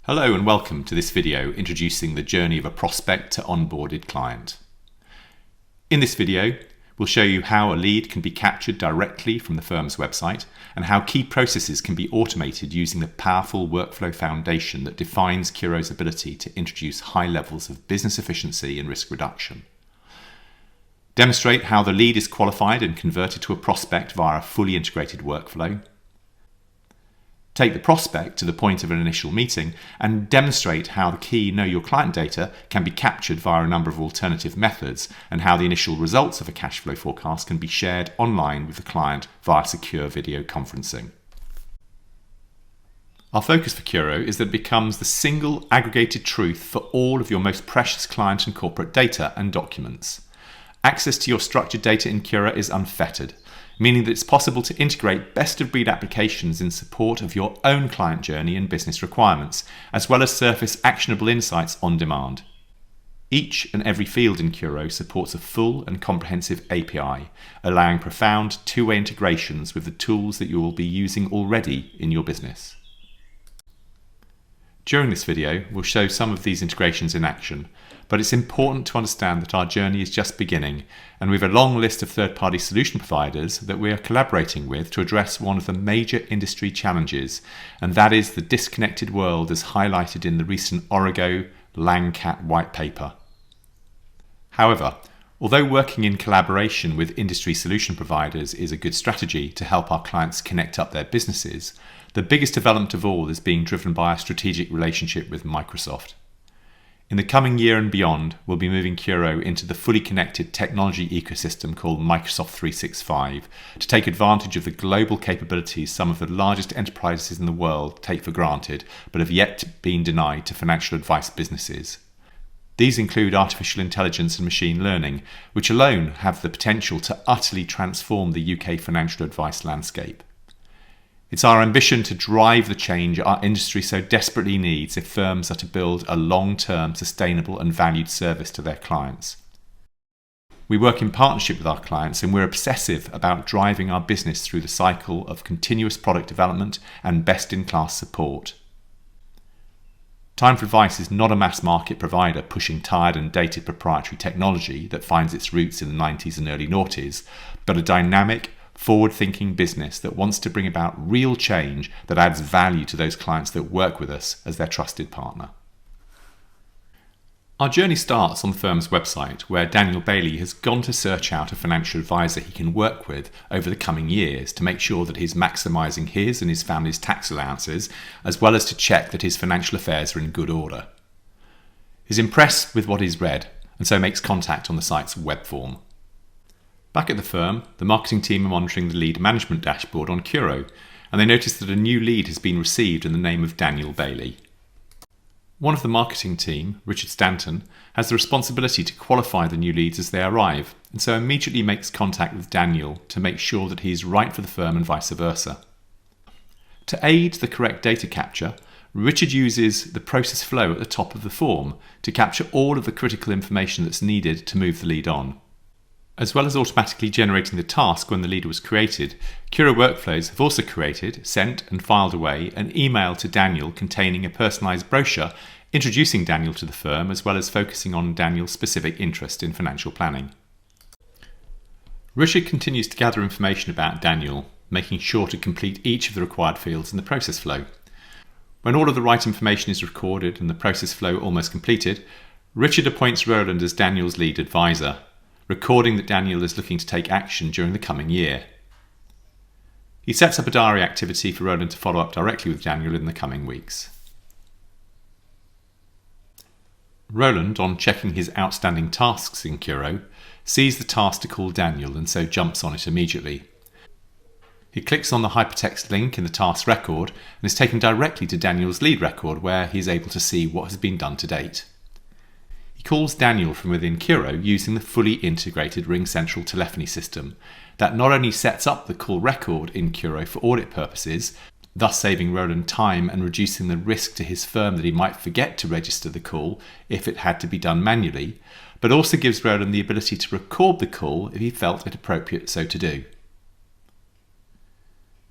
Hello and welcome to this video introducing the journey of a prospect to onboarded client. In this video, we'll show you how a lead can be captured directly from the firm's website and how key processes can be automated using the powerful workflow foundation that defines Curo's ability to introduce high levels of business efficiency and risk reduction. Demonstrate how the lead is qualified and converted to a prospect via a fully integrated workflow. Take the prospect to the point of an initial meeting and demonstrate how the key Know Your Client data can be captured via a number of alternative methods and how the initial results of a cash flow forecast can be shared online with the client via secure video conferencing. Our focus for Curo is that it becomes the single aggregated truth for all of your most precious client and corporate data and documents. Access to your structured data in Curo is unfettered, meaning that it's possible to integrate best-of-breed applications in support of your own client journey and business requirements, as well as surface actionable insights on demand. Each and every field in Curo supports a full and comprehensive API, allowing profound two-way integrations with the tools that you will be using already in your business. During this video, we'll show some of these integrations in action, but it's important to understand that our journey is just beginning, and we have a long list of third-party solution providers that we are collaborating with to address one of the major industry challenges, and that is the disconnected world as highlighted in the recent Origo Langcat white paper. However, although working in collaboration with industry solution providers is a good strategy to help our clients connect up their businesses, the biggest development of all is being driven by a strategic relationship with Microsoft. In the coming year and beyond, we'll be moving Curo into the fully connected technology ecosystem called Microsoft 365 to take advantage of the global capabilities some of the largest enterprises in the world take for granted but have yet been denied to financial advice businesses. These include artificial intelligence and machine learning, which alone have the potential to utterly transform the UK financial advice landscape. It's our ambition to drive the change our industry so desperately needs if firms are to build a long-term, sustainable and valued service to their clients. We work in partnership with our clients and we're obsessive about driving our business through the cycle of continuous product development and best-in-class support. Time for Advice is not a mass market provider pushing tired and dated proprietary technology that finds its roots in the 90s and early noughties, but a dynamic, forward-thinking business that wants to bring about real change that adds value to those clients that work with us as their trusted partner. Our journey starts on the firm's website, where Daniel Bailey has gone to search out a financial advisor he can work with over the coming years to make sure that he's maximising his and his family's tax allowances, as well as to check that his financial affairs are in good order. He's impressed with what he's read, and so makes contact on the site's web form. Back at the firm, the marketing team are monitoring the lead management dashboard on Curo, and they notice that a new lead has been received in the name of Daniel Bailey. One of the marketing team, Richard Stanton, has the responsibility to qualify the new leads as they arrive, and so immediately makes contact with Daniel to make sure that he is right for the firm and vice versa. To aid the correct data capture, Richard uses the process flow at the top of the form to capture all of the critical information that's needed to move the lead on. As well as automatically generating the task when the lead was created, Curo Workflows have also created, sent and filed away an email to Daniel containing a personalised brochure introducing Daniel to the firm, as well as focusing on Daniel's specific interest in financial planning. Richard continues to gather information about Daniel, making sure to complete each of the required fields in the process flow. When all of the right information is recorded and the process flow almost completed, Richard appoints Roland as Daniel's lead advisor, recording that Daniel is looking to take action during the coming year. He sets up a diary activity for Roland to follow up directly with Daniel in the coming weeks. Roland, on checking his outstanding tasks in Curo, sees the task to call Daniel and so jumps on it immediately. He clicks on the hypertext link in the task record and is taken directly to Daniel's lead record, where he is able to see what has been done to date. He calls Daniel from within Curo using the fully integrated RingCentral telephony system that not only sets up the call record in Curo for audit purposes, thus saving Roland time and reducing the risk to his firm that he might forget to register the call if it had to be done manually, but also gives Roland the ability to record the call if he felt it appropriate so to do.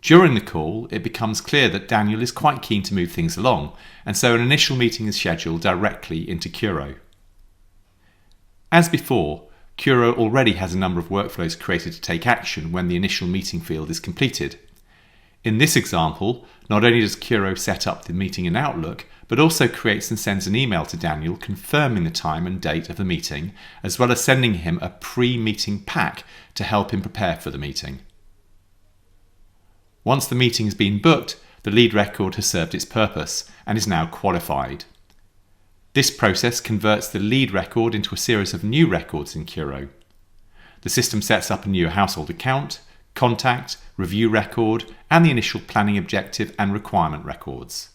During the call, it becomes clear that Daniel is quite keen to move things along, and so an initial meeting is scheduled directly into Curo. As before, Curo already has a number of workflows created to take action when the initial meeting field is completed. In this example, not only does Curo set up the meeting in Outlook, but also creates and sends an email to Daniel confirming the time and date of the meeting, as well as sending him a pre-meeting pack to help him prepare for the meeting. Once the meeting has been booked, the lead record has served its purpose and is now qualified. This process converts the lead record into a series of new records in Curo. The system sets up a new household account, contact, review record, and the initial planning objective and requirement records.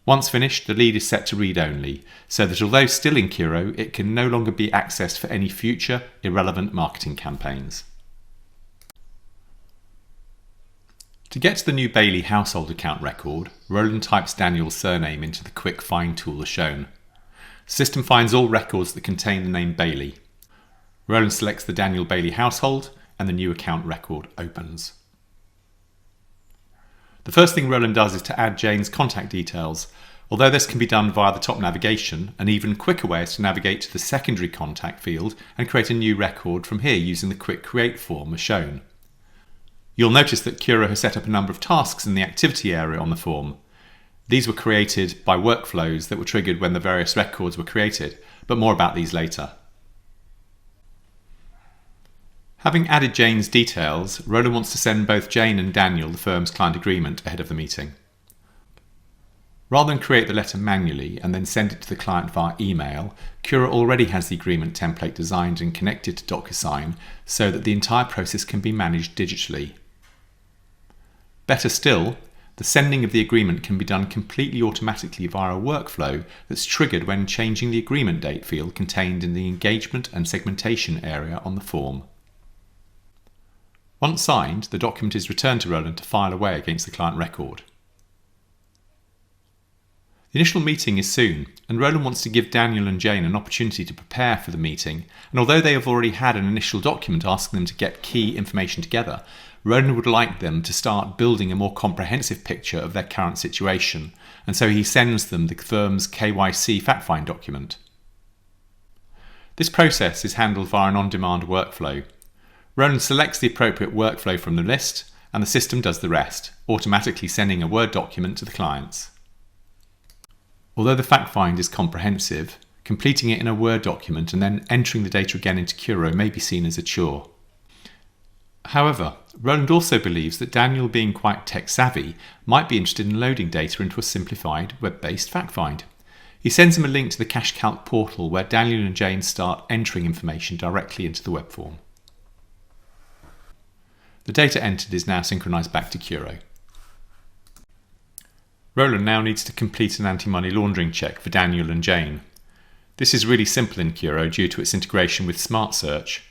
Once finished, the lead is set to read only, so that although still in Curo, it can no longer be accessed for any future irrelevant marketing campaigns. To get to the new Bailey household account record, Roland types Daniel's surname into the quick find tool as shown. The system finds all records that contain the name Bailey. Roland selects the Daniel Bailey household and the new account record opens. The first thing Roland does is to add Jane's contact details. Although this can be done via the top navigation, an even quicker way is to navigate to the secondary contact field and create a new record from here using the quick create form as shown. You'll notice that Curo has set up a number of tasks in the activity area on the form. These were created by workflows that were triggered when the various records were created, but more about these later. Having added Jane's details, Roland wants to send both Jane and Daniel the firm's client agreement ahead of the meeting. Rather than create the letter manually and then send it to the client via email, Curo already has the agreement template designed and connected to DocuSign so that the entire process can be managed digitally. Better still, the sending of the agreement can be done completely automatically via a workflow that's triggered when changing the agreement date field contained in the engagement and segmentation area on the form. Once signed, the document is returned to Roland to file away against the client record. The initial meeting is soon, and Roland wants to give Daniel and Jane an opportunity to prepare for the meeting, and although they have already had an initial document asking them to get key information together, Roland would like them to start building a more comprehensive picture of their current situation, and so he sends them the firm's KYC fact-find document. This process is handled via an on-demand workflow. Roland selects the appropriate workflow from the list, and the system does the rest, automatically sending a Word document to the clients. Although the fact find is comprehensive, completing it in a Word document and then entering the data again into Curo may be seen as a chore. However, Roland also believes that Daniel, being quite tech-savvy, might be interested in loading data into a simplified, web-based fact find. He sends him a link to the CashCalc portal where Daniel and Jane start entering information directly into the web form. The data entered is now synchronized back to Curo. Roland now needs to complete an anti-money laundering check for Daniel and Jane. This is really simple in Curo due to its integration with Smart Search.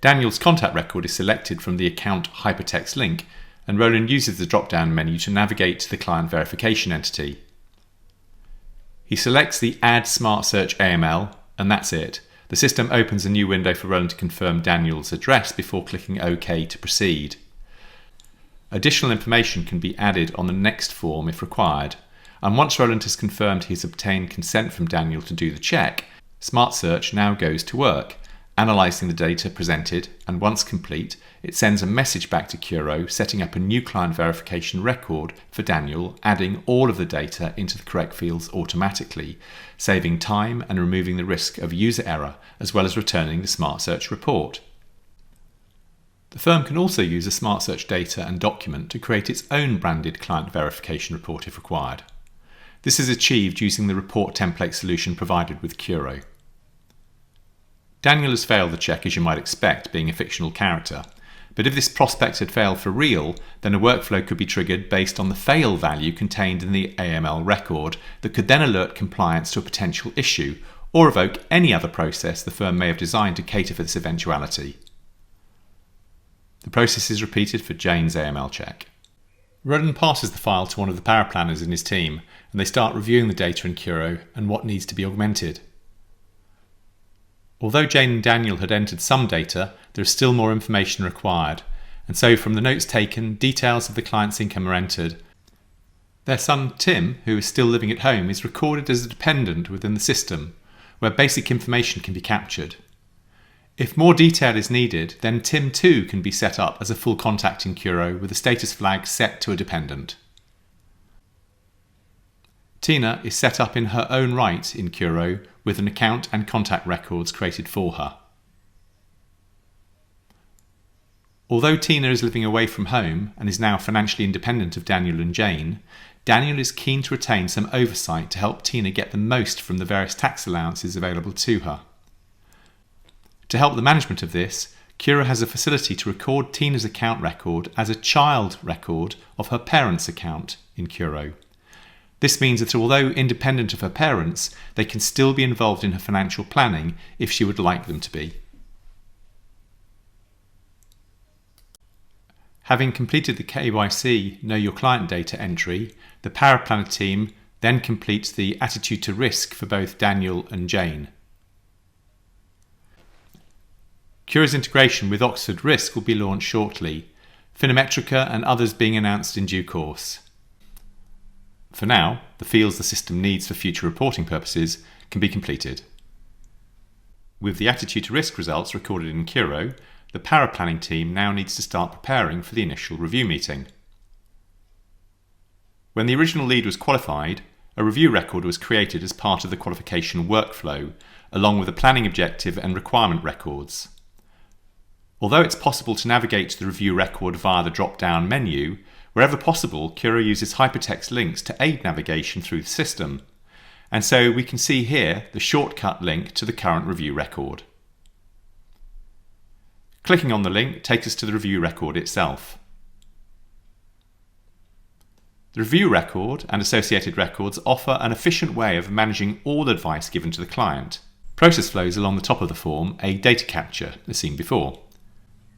Daniel's contact record is selected from the account hypertext link, and Roland uses the drop-down menu to navigate to the client verification entity. He selects the Add Smart Search AML, and that's it. The system opens a new window for Roland to confirm Daniel's address before clicking OK to proceed. Additional information can be added on the next form if required, and once Roland has confirmed he's obtained consent from Daniel to do the check, Smart Search now goes to work, analysing the data presented, and once complete, it sends a message back to Curo setting up a new client verification record for Daniel, adding all of the data into the correct fields automatically, saving time and removing the risk of user error, as well as returning the Smart Search report. The firm can also use a Smart Search data and document to create its own branded client verification report if required. This is achieved using the report template solution provided with Curo. Daniel has failed the check, as you might expect, being a fictional character, but if this prospect had failed for real, then a workflow could be triggered based on the fail value contained in the AML record that could then alert compliance to a potential issue or evoke any other process the firm may have designed to cater for this eventuality. The process is repeated for Jane's AML check. Roland passes the file to one of the paraplanners in his team, and they start reviewing the data in Curo and what needs to be augmented. Although Jane and Daniel had entered some data, there is still more information required, And so from the notes taken, details of the client's income are entered. Their son Tim, who is still living at home, is recorded as a dependent within the system, where basic information can be captured. If more detail is needed, then Tim too can be set up as a full contact in Curo with a status flag set to a dependent. Tina is set up in her own right in Curo with an account and contact records created for her. Although Tina is living away from home and is now financially independent of Daniel and Jane, Daniel is keen to retain some oversight to help Tina get the most from the various tax allowances available to her. To help the management of this, Curo has a facility to record Tina's account record as a child record of her parents' account in Curo. This means that although independent of her parents, they can still be involved in her financial planning if she would like them to be. Having completed the KYC Know Your Client data entry, the Paraplanner team then completes the attitude to risk for both Daniel and Jane. Curo's integration with Oxford Risk will be launched shortly, Phenometrica and others being announced in due course. For now, the fields the system needs for future reporting purposes can be completed. With the attitude to risk results recorded in Curo, the paraplanning team now needs to start preparing for the initial review meeting. When the original lead was qualified, a review record was created as part of the qualification workflow, along with the planning objective and requirement records. Although it's possible to navigate to the review record via the drop-down menu, wherever possible, Curo uses hypertext links to aid navigation through the system. And so we can see here the shortcut link to the current review record. Clicking on the link takes us to the review record itself. The review record and associated records offer an efficient way of managing all advice given to the client. Process flows along the top of the form a data capture, as seen before.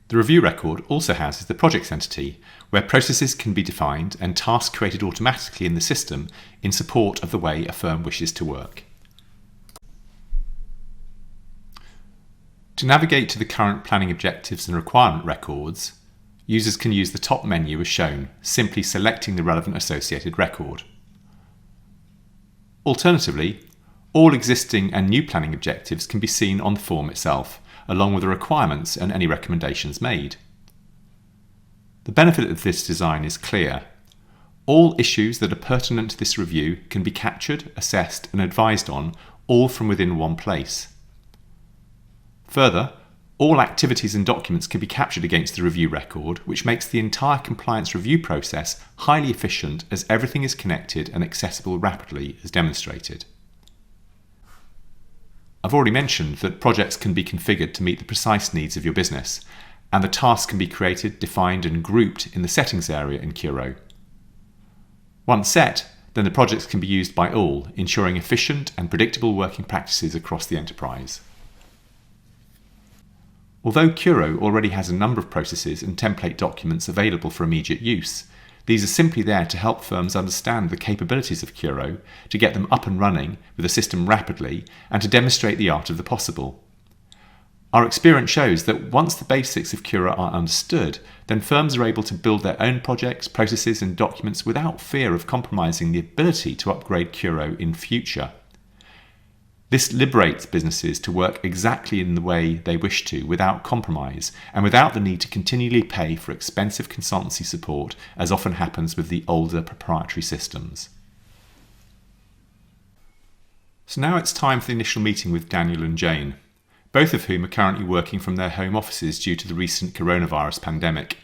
The review record also houses the projects entity, where processes can be defined and tasks created automatically in the system in support of the way a firm wishes to work. To navigate to the current planning objectives and requirement records, users can use the top menu as shown, simply selecting the relevant associated record. Alternatively, all existing and new planning objectives can be seen on the form itself, along with the requirements and any recommendations made. The benefit of this design is clear. All issues that are pertinent to this review can be captured, assessed and advised on, all from within one place. Further, all activities and documents can be captured against the review record, which makes the entire compliance review process highly efficient as everything is connected and accessible rapidly as demonstrated. I've already mentioned that projects can be configured to meet the precise needs of your business, and the tasks can be created, defined and grouped in the settings area in Curo. Once set, then the projects can be used by all, ensuring efficient and predictable working practices across the enterprise. Although Curo already has a number of processes and template documents available for immediate use, these are simply there to help firms understand the capabilities of Curo, to get them up and running with the system rapidly, and to demonstrate the art of the possible. Our experience shows that once the basics of Curo are understood, then firms are able to build their own projects, processes and documents without fear of compromising the ability to upgrade Curo in future. This liberates businesses to work exactly in the way they wish to without compromise and without the need to continually pay for expensive consultancy support, as often happens with the older proprietary systems. So now it's time for the initial meeting with Daniel and Jane, both of whom are currently working from their home offices due to the recent coronavirus pandemic.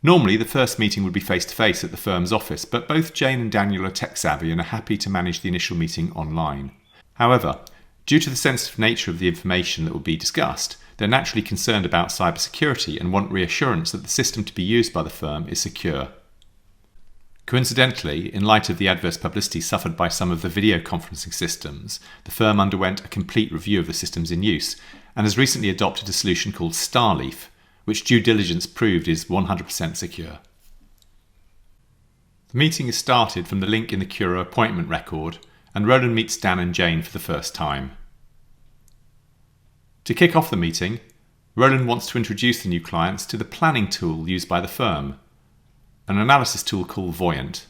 Normally the first meeting would be face-to-face at the firm's office, but both Jane and Daniel are tech-savvy and are happy to manage the initial meeting online. However, due to the sensitive nature of the information that will be discussed, they're naturally concerned about cybersecurity and want reassurance that the system to be used by the firm is secure. Coincidentally, in light of the adverse publicity suffered by some of the video conferencing systems, the firm underwent a complete review of the systems in use and has recently adopted a solution called Starleaf, which due diligence proved is 100% secure. The meeting is started from the link in the Curo appointment record, and Roland meets Dan and Jane for the first time. To kick off the meeting, Roland wants to introduce the new clients to the planning tool used by the firm, an analysis tool called Voyant.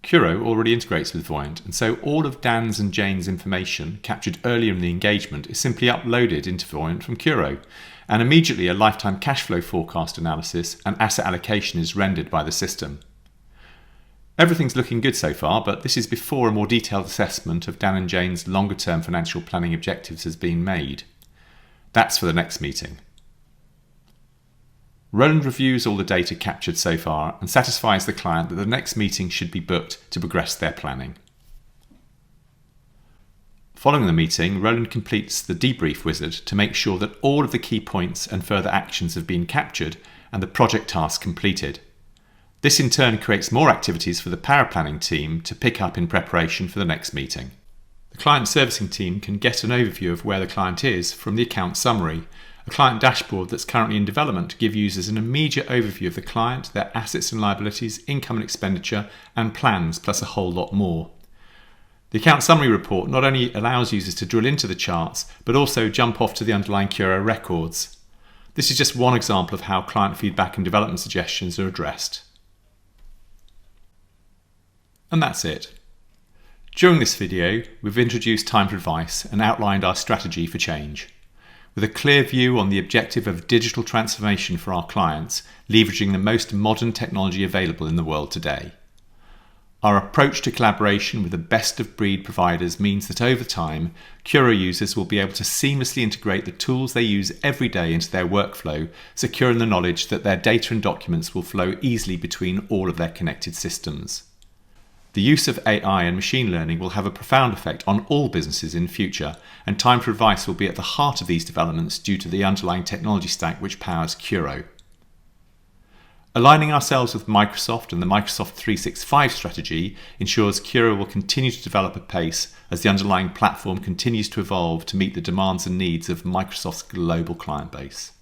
Curo already integrates with Voyant, and so all of Dan's and Jane's information captured earlier in the engagement is simply uploaded into Voyant from Curo, and immediately a lifetime cash flow forecast analysis and asset allocation is rendered by the system. Everything's looking good so far, but this is before a more detailed assessment of Dan and Jane's longer-term financial planning objectives has been made. That's for the next meeting. Roland reviews all the data captured so far and satisfies the client that the next meeting should be booked to progress their planning. Following the meeting, Roland completes the debrief wizard to make sure that all of the key points and further actions have been captured and the project task completed. This in turn creates more activities for the power planning team to pick up in preparation for the next meeting. The client servicing team can get an overview of where the client is from the account summary, a client dashboard that's currently in development to give users an immediate overview of the client, their assets and liabilities, income and expenditure, and plans, plus a whole lot more. The account summary report not only allows users to drill into the charts, but also jump off to the underlying Curo records. This is just one example of how client feedback and development suggestions are addressed. And that's it. During this video, we've introduced time for advice and outlined our strategy for change, with a clear view on the objective of digital transformation for our clients, leveraging the most modern technology available in the world today. Our approach to collaboration with the best-of-breed providers means that over time, Curo users will be able to seamlessly integrate the tools they use every day into their workflow, secure in the knowledge that their data and documents will flow easily between all of their connected systems. The use of AI and machine learning will have a profound effect on all businesses in future, and time for advice will be at the heart of these developments due to the underlying technology stack which powers Curo. Aligning ourselves with Microsoft and the Microsoft 365 strategy ensures Curo will continue to develop at pace as the underlying platform continues to evolve to meet the demands and needs of Microsoft's global client base.